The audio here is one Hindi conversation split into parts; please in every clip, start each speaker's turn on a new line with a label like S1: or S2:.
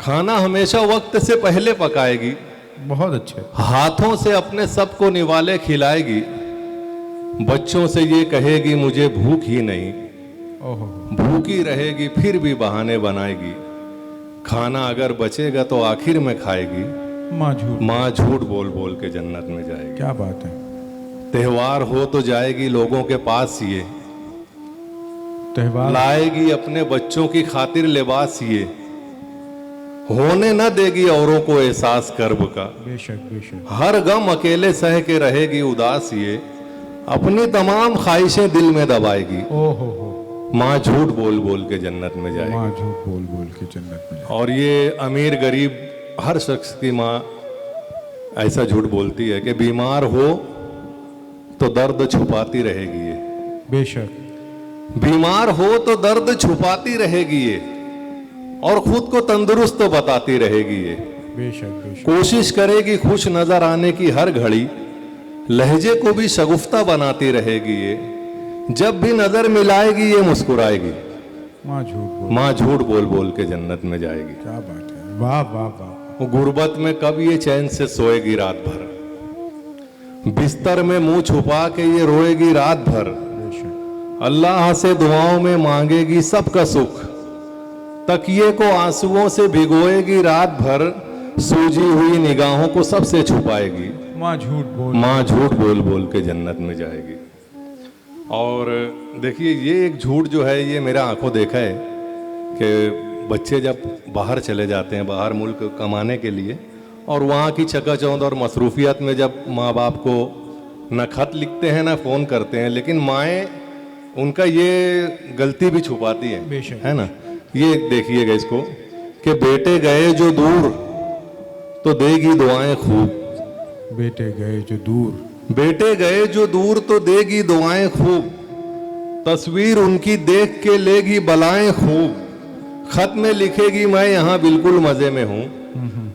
S1: खाना हमेशा वक्त से पहले पकाएगी,
S2: बहुत अच्छे।
S1: हाथों से अपने सबको निवाले खिलाएगी, बच्चों से ये कहेगी मुझे भूख ही नहीं,
S2: ओहो,
S1: भूखी रहेगी फिर भी बहाने बनाएगी, खाना अगर बचेगा तो आखिर में खाएगी, माँ झूठ बोल बोल के जन्नत में जाएगी।
S2: क्या बात है।
S1: त्योहार हो तो जाएगी लोगों के पास ये,
S2: त्योहार
S1: लाएगी अपने बच्चों की खातिर लिबास ये, होने न देगी औरों को एहसास कर्ब का,
S2: बेशक बेशक।
S1: हर गम अकेले सह के रहेगी उदास ये, अपनी तमाम ख्वाहिशें दिल में दबाएगी,
S2: ओहो हो,
S1: माँ झूठ बोल बोल के जन्नत में जाएगी।
S2: माँ झूठ बोल बोल के जन्नत में जाएगी।
S1: और ये अमीर गरीब हर शख्स की माँ ऐसा झूठ बोलती है कि बीमार हो तो दर्द छुपाती रहेगी ये,
S2: बेशक।
S1: बीमार हो तो दर्द छुपाती रहेगी ये, और खुद को तंदुरुस्त तो बताती रहेगी ये,
S2: बेशक बेशक।
S1: कोशिश करेगी खुश नजर आने की हर घड़ी, लहजे को भी शगुफ्ता बनाती रहेगी ये, जब भी नजर मिलाएगी ये मुस्कुराएगी, माँ झूठ बोल बोल के जन्नत में जाएगी।
S2: क्या बात है, वाह वाह वाह।
S1: वो गुर्बत में कब ये चैन से सोएगी रात भर, बिस्तर में मुंह छुपा के ये रोएगी रात भर, अल्लाह से दुआओं में मांगेगी सबका सुख, तकिए को आंसुओं से भिगोएगी रात भर, सूजी हुई निगाहों को सबसे छुपाएगी, माँ झूठ बोल बोल के जन्नत में जाएगी। और देखिए ये एक झूठ जो है ये मेरा आंखों देखा है कि बच्चे जब बाहर चले जाते हैं, बाहर मुल्क कमाने के लिए, और वहाँ की चकाचौंध और मसरूफियत में जब माँ बाप को न खत लिखते हैं न फ़ोन करते हैं, लेकिन माएँ उनका ये गलती भी छुपाती हैं, है ना। ये देखिएगा इसको कि बेटे गए जो दूर तो देगी दुआएं खूब,
S2: बेटे गए जो दूर,
S1: बेटे गए जो दूर तो देगी दुआएं खूब, तस्वीर उनकी देख के लेगी बलाएं खूब, खत में लिखेगी मैं यहाँ बिल्कुल मजे में हूँ,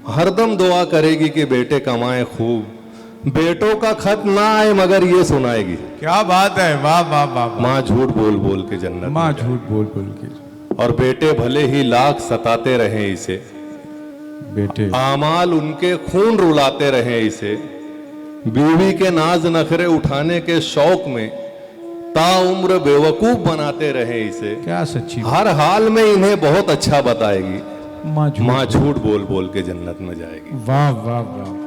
S1: हरदम दुआ करेगी कि बेटे कमाएं खूब, बेटों का खत ना आए मगर ये सुनाएगी।
S2: क्या बात है, वाह वाह वाह।
S1: माँ झूठ बोल बोल के जन्नत,
S2: माँ झूठ बोल बोल के।
S1: और बेटे भले ही लाख सताते रहे इसे,
S2: बेटे
S1: आमाल उनके खून रुलाते रहे इसे, बीवी के नाज नखरे उठाने के शौक में ताउम्र बेवकूफ बनाते रहे इसे,
S2: क्या सच्ची,
S1: हर हाल में इन्हें बहुत अच्छा बताएगी,
S2: माँ
S1: झूठ बोल बोल के जन्नत में जाएगी।
S2: वाह वाह वाह।